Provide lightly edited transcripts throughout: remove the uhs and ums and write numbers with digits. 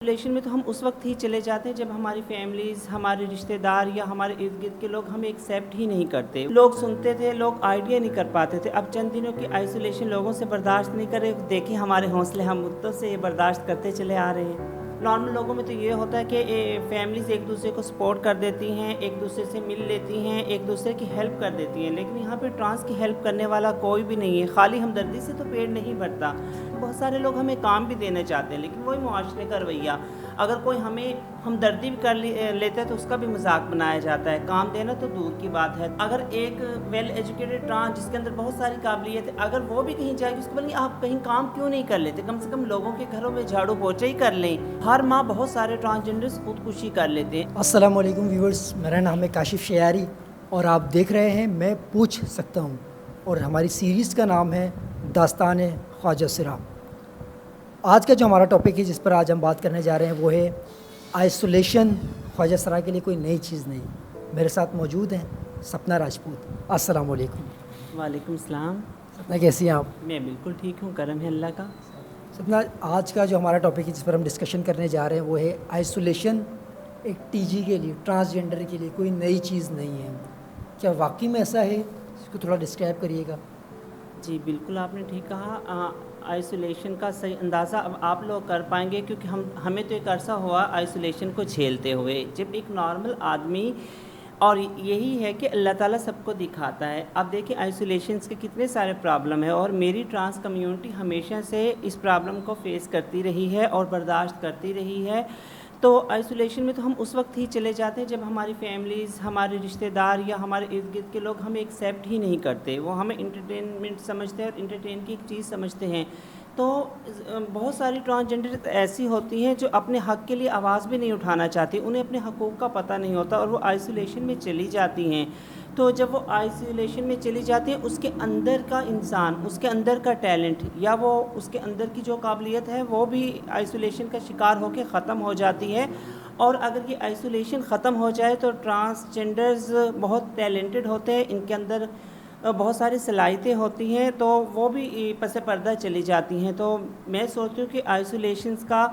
Relation में तो हम उस वक्त ही चले जाते हैं जब हमारी फैमिलीज़, हमारे रिश्तेदार या हमारे इर्द गिर्द के लोग हमें एक्सेप्ट ही नहीं करते। लोग सुनते थे, लोग आइडिया नहीं कर पाते थे। अब चंद दिनों की आइसोलेशन लोगों से बर्दाश्त नहीं कर रहे। देखिए हमारे हौसले, हम मुद्दों से ये बर्दाश्त करते चले आ रहे हैं। नॉर्मल लोगों में तो ये होता है कि फैमिलीज़ एक दूसरे को सपोर्ट कर देती हैं, एक दूसरे से मिल लेती हैं, एक दूसरे की हेल्प कर देती हैं। लेकिन यहाँ पे ट्रांस की हेल्प करने वाला कोई भी नहीं है। खाली हमदर्दी से तो पेट नहीं भरता। बहुत सारे लोग हमें काम भी देना चाहते हैं, लेकिन वही मुआशरे का रवैया। अगर कोई हमें हमदर्दी भी कर लेता है तो उसका भी मजाक बनाया जाता है। काम देना तो दूर की बात है। अगर एक वेल एजुकेटेड ट्रांस जिसके अंदर बहुत सारी काबिलियत है, अगर वो भी कहीं जाएगी, उसको बोलेंगे आप कहीं काम क्यों नहीं कर लेते, कम से कम लोगों के घरों में झाड़ू पोछा ही कर लें। हर माह बहुत सारे ट्रांसजेंडर्स खुदकुशी कर लेते हैं। अस्सलाम वालेकुम व्यूअर्स, मेरा नाम है काशिफ शयारी और आप देख रहे हैं मैं पूछ सकता हूँ। और हमारी सीरीज़ का नाम है दास्तान ख्वाजा सिरा। आज का जो हमारा टॉपिक है जिस पर आज हम बात करने जा रहे हैं वो है आइसोलेशन ख्वाजा सिरा के लिए कोई नई चीज़ नहीं। मेरे साथ मौजूद हैं सपना राजपूत। अस्सलाम वालेकुम। वालेकुम सलाम। सपना कैसी हैं आप? मैं बिल्कुल ठीक हूँ, करम है अल्लाह का। सपना, आज का जो हमारा टॉपिक है जिस पर हम डिस्कशन करने जा रहे हैं वो है आइसोलेशन एक टीजी के लिए, ट्रांसजेंडर के लिए कोई नई चीज़ नहीं है। क्या वाकई में ऐसा है? इसको थोड़ा डिस्क्राइब करिएगा। जी बिल्कुल, आपने ठीक कहा। आइसोलेशन का सही अंदाज़ा अब आप लोग कर पाएंगे, क्योंकि हमें तो एक अरसा हुआ आइसोलेशन को झेलते हुए। जब एक नॉर्मल आदमी, और यही है कि अल्लाह ताला सबको दिखाता है। अब देखिए आइसोलेशंस के कितने सारे प्रॉब्लम है, और मेरी ट्रांस कम्युनिटी हमेशा से इस प्रॉब्लम को फेस करती रही है और बर्दाश्त करती रही है। तो आइसोलेशन में तो हम उस वक्त ही चले जाते हैं जब हमारी फैमिलीज़, हमारे रिश्तेदार या हमारे इर्द गिर्द के लोग हमें एक्सेप्ट ही नहीं करते। वो हमें इंटरटेनमेंट समझते हैं और इंटरटेन की एक चीज़ समझते हैं। तो बहुत सारी ट्रांसजेंडर ऐसी होती हैं जो अपने हक़ के लिए आवाज़ भी नहीं उठाना चाहती, उन्हें अपने हकूक़ का पता नहीं होता और वो आइसोलेशन में चली जाती हैं। तो जब वो आइसोलेशन में चली जाती है, उसके अंदर का इंसान, उसके अंदर का टैलेंट या वो उसके अंदर की जो काबिलियत है वो भी आइसोलेशन का शिकार होकर ख़त्म हो जाती है। और अगर ये आइसोलेशन ख़त्म हो जाए तो ट्रांसजेंडर्स बहुत टैलेंटेड होते हैं, इनके अंदर बहुत सारी सलाहियतें होती हैं, तो वो भी पसे पर्दा चली जाती हैं। तो मैं सोचती हूँ कि आइसोलेशंस का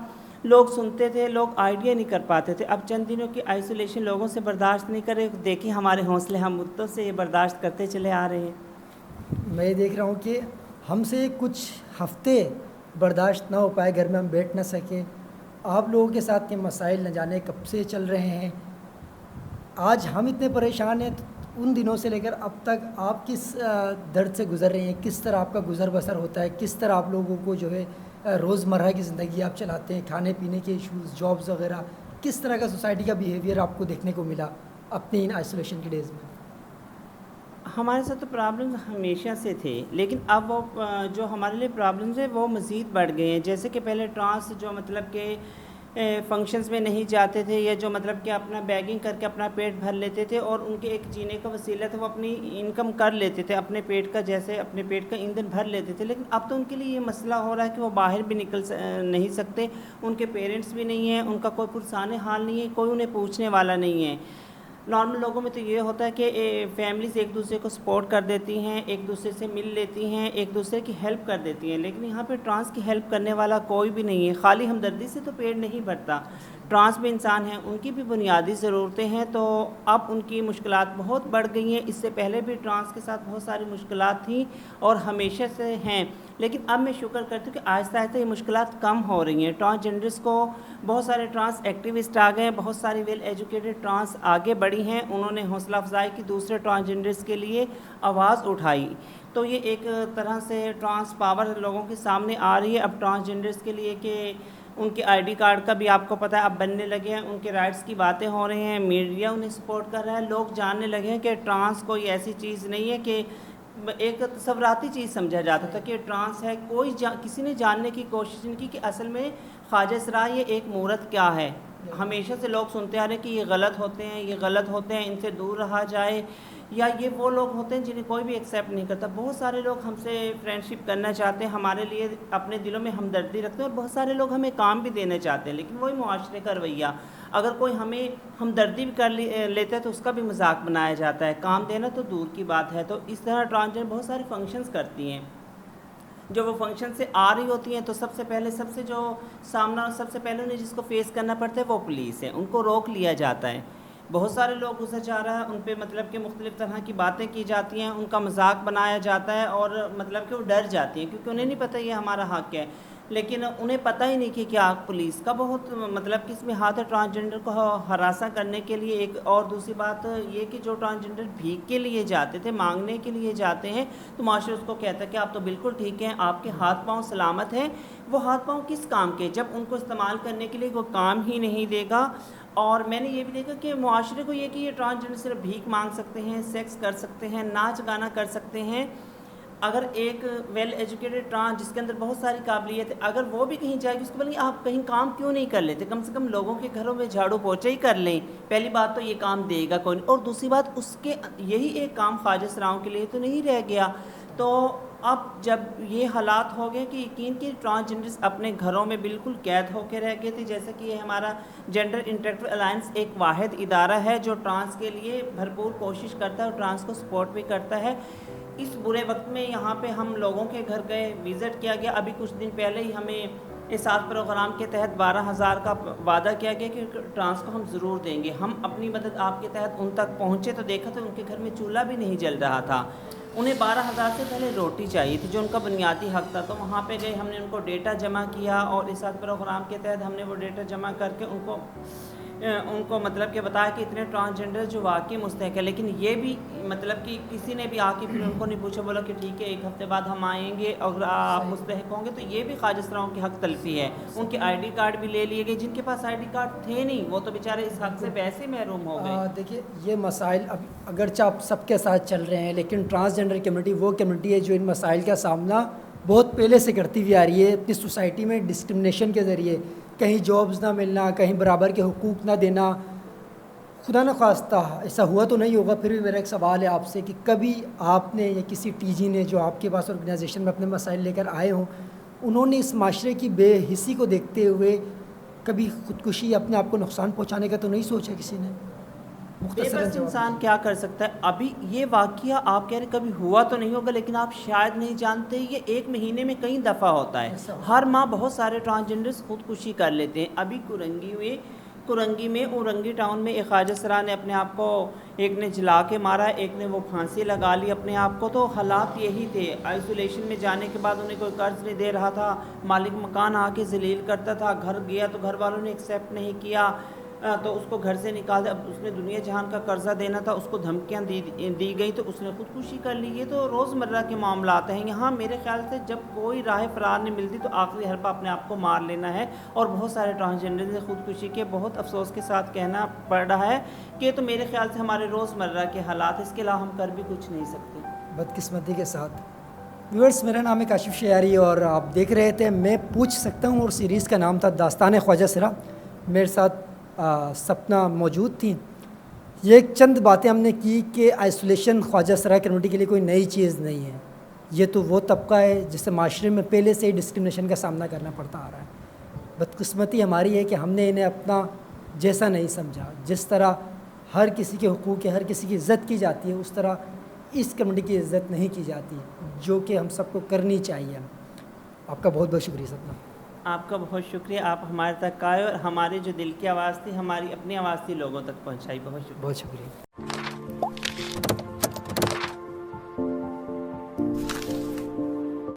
लोग सुनते थे, लोग आइडिया नहीं कर पाते थे। अब चंद दिनों की आइसोलेशन लोगों से बर्दाश्त नहीं कर रहे। देखिए हमारे हौसले, हम मुद्दों से ये बर्दाश्त करते चले आ रहे हैं। मैं देख रहा हूँ कि हमसे कुछ हफ्ते बर्दाश्त ना हो पाए, घर में हम बैठ ना सके। आप लोगों के साथ के मसाइल न जाने कब से चल रहे हैं। आज हम इतने परेशान हैं, उन दिनों से लेकर अब तक आप किस दर्द से गुज़र रहे हैं, किस तरह आपका गुज़र बसर होता है, किस तरह आप लोगों को जो है रोज़मर्रा की ज़िंदगी आप चलाते हैं, खाने पीने के इश्यूज़, जॉब्स वगैरह, किस तरह का सोसाइटी का बिहेवियर आपको देखने को मिला अपने इन आइसोलेशन के डेज़ में? हमारे साथ तो प्रॉब्लम्स हमेशा से थे, लेकिन अब वो जो हमारे लिए प्रॉब्लम्स है वो मज़ीद बढ़ गए हैं। जैसे कि पहले ट्रांस जो मतलब के फंक्शंस में नहीं जाते थे, या जो मतलब कि अपना बैगिंग करके अपना पेट भर लेते थे और उनके एक जीने का वसीला था, वो अपनी इनकम कर लेते थे, अपने पेट का, जैसे अपने पेट का ईंधन भर लेते थे। लेकिन अब तो उनके लिए ये मसला हो रहा है कि वो बाहर भी निकल नहीं सकते, उनके पेरेंट्स भी नहीं हैं, उनका कोई पुरसान हाल नहीं है, कोई उन्हें पूछने वाला नहीं है। नॉर्मल लोगों में तो ये होता है कि फैमिलीज़ एक दूसरे को सपोर्ट कर देती हैं, एक दूसरे से मिल लेती हैं, एक दूसरे की हेल्प कर देती हैं। लेकिन यहाँ पे ट्रांस की हेल्प करने वाला कोई भी नहीं है। खाली हमदर्दी से तो पेट नहीं भरता। ट्रांस भी इंसान हैं, उनकी भी बुनियादी ज़रूरतें हैं। तो अब उनकी मुश्किलात बहुत बढ़ गई हैं। इससे पहले भी ट्रांस के साथ बहुत सारी मुश्किलात थी और हमेशा से हैं, लेकिन अब मैं शुक्र करती हूँ कि आहिस्ता आहिस्ता ये मुश्किलात कम हो रही हैं। ट्रांसजेंडर्स को बहुत सारे ट्रांस एक्टिविस्ट आ गए, बहुत सारी वेल एजुकेटेड ट्रांस आगे बढ़ी हैं, उन्होंने हौसला अफजाई की, दूसरे ट्रांसजेंडर्स के लिए आवाज़ उठाई। तो ये एक तरह से ट्रांस पावर लोगों के सामने आ रही है अब ट्रांसजेंडर्स के लिए, कि उनके आईडी कार्ड का भी आपको पता है अब बनने लगे हैं, उनके राइट्स की बातें हो रही हैं, मीडिया उन्हें सपोर्ट कर रहा है, लोग जानने लगे हैं कि ट्रांस कोई ऐसी चीज़ नहीं है कि एक तसव्वुराती चीज़ समझा जाता था कि ट्रांस है। किसी ने जानने की कोशिश नहीं की कि असल में ख्वाजा सिरा ये एक मूरत क्या है। हमेशा से लोग सुनते आ रहे हैं कि ये गलत होते हैं, ये गलत होते हैं, इनसे दूर रहा जाए, या ये वो लोग होते हैं जिन्हें कोई भी एक्सेप्ट नहीं करता। बहुत सारे लोग हमसे फ्रेंडशिप करना चाहते हैं, हमारे लिए अपने दिलों में हमदर्दी रखते हैं, और बहुत सारे लोग हमें काम भी देना चाहते हैं, लेकिन वही मुआशरे का रवैया। अगर कोई हमें हमदर्दी भी कर लेता है तो उसका भी मजाक बनाया जाता है, काम देना तो दूर की बात है। तो इस तरह ट्रांसजेंडर बहुत सारे फंक्शंस करती हैं। جو وہ فنکشن سے آ رہی ہوتی ہیں تو سب سے پہلے جو سامنا سب سے پہلے انہیں جس کو فیس کرنا پڑتا ہے وہ پولیس ہے. ان کو روک لیا جاتا ہے. بہت سارے لوگ گزر جا رہا ہے, ان پہ مطلب کہ مختلف طرح کی باتیں کی جاتی ہیں, ان کا مذاق بنایا جاتا ہے اور مطلب کہ وہ ڈر جاتی ہیں کیونکہ انہیں نہیں پتہ یہ ہمارا حق ہے. لیکن انہیں پتہ ہی نہیں کہ کیا پولیس کا بہت مطلب کہ اس میں ہاتھ ہے ٹرانسجنڈر کو ہراساں کرنے کے لیے. ایک اور دوسری بات یہ کہ جو ٹرانسجنڈر بھیک کے لیے جاتے تھے, مانگنے کے لیے جاتے ہیں, تو معاشرہ اس کو کہتا ہے کہ آپ تو بالکل ٹھیک ہیں, آپ کے ہاتھ پاؤں سلامت ہیں. وہ ہاتھ پاؤں کس کام کے جب ان کو استعمال کرنے کے لیے وہ کام ہی نہیں دے گا. اور میں نے یہ بھی دیکھا کہ معاشرے کو یہ کہ یہ ٹرانسجنڈر صرف بھیک مانگ سکتے ہیں, سیکس کر سکتے ہیں, ناچ گانا کر سکتے ہیں. اگر ایک ویل ایجوکیٹڈ ٹرانس جس کے اندر بہت ساری قابلیت ہے, اگر وہ بھی کہیں جائے گی اس کو بولیں گے آپ کہیں کام کیوں نہیں کر لیتے, کم سے کم لوگوں کے گھروں میں جھاڑو پوچھا ہی کر لیں. پہلی بات تو یہ کام دے گا کوئی نہیں, اور دوسری بات اس کے یہی ایک کام خواجہ سراؤں کے لیے تو نہیں رہ گیا. تو اب جب یہ حالات ہو گئے کہ یقین کہ ٹرانسجنڈرز اپنے گھروں میں بالکل قید ہو کے رہ گئے تھے. جیسے کہ یہ ہمارا جینڈر انٹلیکچوئل الائنس ایک واحد ادارہ ہے جو ٹرانس کے لیے بھرپور کوشش کرتا ہے اور ٹرانس کو سپورٹ بھی کرتا ہے. اس برے وقت میں یہاں پہ ہم لوگوں کے گھر گئے, وزٹ کیا گیا. ابھی کچھ دن پہلے ہی ہمیں اس 7 پروگرام کے تحت 12,000 کا وعدہ کیا گیا کہ ٹرانس کو ہم ضرور دیں گے. ہم اپنی مدد آپ کے تحت ان تک پہنچے تو دیکھا تو ان کے گھر میں چولہا بھی نہیں جل رہا تھا. انہیں 12,000 سے پہلے روٹی چاہیے تھی جو ان کا بنیادی حق تھا. تو وہاں پہ گئے, ہم نے ان کو ڈیٹا جمع کیا اور اس 7 پروگرام کے تحت ہم نے وہ ڈیٹا جمع کر کے ان کو مطلب کہ بتایا کہ اتنے ٹرانسجنڈر جو واقعی مستحق ہے. لیکن یہ بھی مطلب کہ کسی نے بھی آ کے پھر ان کو نہیں پوچھا, بولا کہ ٹھیک ہے 1 ہفتے بعد ہم آئیں گے اور آپ مستحق ہوں گے. تو یہ بھی خواجہ سراؤں کی حق تلفی ہے. ان کے آئی ڈی کارڈ بھی لے لیے گئے, جن کے پاس آئی ڈی کارڈ تھے نہیں وہ تو بیچارے اس حق سے ویسے محروم ہو گئے. دیکھیے یہ مسائل اب اگرچہ آپ سب کے ساتھ چل رہے ہیں, لیکن ٹرانسجنڈر کمیونٹی وہ کمیونٹی ہے جو ان مسائل کا سامنا بہت پہلے سے کرتی ہوئی آ رہی ہے. اپنی سوسائٹی میں ڈسکرمنیشن کے ذریعے کہیں جابز نہ ملنا, کہیں برابر کے حقوق نہ دینا, خدا نہ خواستہ ایسا ہوا تو نہیں ہوگا. پھر بھی میرا ایک سوال ہے آپ سے کہ کبھی آپ نے یا کسی ٹی جی نے جو آپ کے پاس آرگنائزیشن میں اپنے مسائل لے کر آئے ہوں, انہوں نے اس معاشرے کی بے حسی کو دیکھتے ہوئے کبھی خودکشی اپنے آپ کو نقصان پہنچانے کا تو نہیں سوچا کسی نے؟ بے بس انسان کیا کر سکتا ہے. ابھی یہ واقعہ آپ کہہ رہے کبھی ہوا تو نہیں ہوگا, لیکن آپ شاید نہیں جانتے یہ 1 مہینے میں کئی دفعہ ہوتا ہے. ہر ماہ بہت سارے ٹرانسجنڈرز خودکشی کر لیتے ہیں. ابھی کرنگی میں اورنگی ٹاؤن میں ایک خواجہ سرا نے اپنے آپ کو, ایک نے جلا کے مارا, ایک نے وہ پھانسی لگا لی اپنے آپ کو. تو حالات یہی تھے. آئسولیشن میں جانے کے بعد انہیں کوئی قرض نہیں دے رہا تھا, مالک مکان آ کے ذلیل کرتا تھا, گھر گیا تو گھر والوں نے ایکسیپٹ نہیں کیا تو اس کو گھر سے نکال دیا. اب اس نے دنیا جہان کا قرضہ دینا تھا, اس کو دھمکیاں دی گئی تو اس نے خودکشی کر لی. یہ تو روزمرہ کے معاملات ہیں. یہاں میرے خیال سے جب کوئی راہ فرار نہیں ملتی تو آخری حربہ اپنے آپ کو مار لینا ہے. اور بہت سارے ٹرانسجنڈر نے خودکشی کے بہت افسوس کے ساتھ کہنا پڑ رہا ہے کہ تو میرے خیال سے ہمارے روزمرہ کے حالات, اس کے علاوہ ہم کر بھی کچھ نہیں سکتے بدقسمتی کے ساتھ. ویورز, میرا نام ہے کاشف شیاری اور آپ دیکھ رہے تھے میں پوچھ سکتا ہوں, اور سیریز کا نام تھا داستان خواجہ سرا. میرے ساتھ سپنا موجود تھیں. یہ ایک چند باتیں ہم نے کی کہ آئسولیشن خواجہ سرا کمیونٹی کے لیے کوئی نئی چیز نہیں ہے. یہ تو وہ طبقہ ہے جسے معاشرے میں پہلے سے ہی ڈسکرمنیشن کا سامنا کرنا پڑتا آ رہا ہے. بدقسمتی ہماری ہے کہ ہم نے انہیں اپنا جیسا نہیں سمجھا. جس طرح ہر کسی کے حقوق ہے, ہر کسی کی عزت کی جاتی ہے, اس طرح اس کمیونٹی کی عزت نہیں کی جاتی, جو کہ ہم سب کو کرنی چاہیے. آپ کا بہت بہت شکریہ سپنا. آپ کا بہت شکریہ. آپ ہمارے تک آئے اور ہماری جو دل کی آواز تھی, ہماری اپنی آواز تھی, لوگوں تک پہنچائی. بہت شکریہ. بہت شکریہ.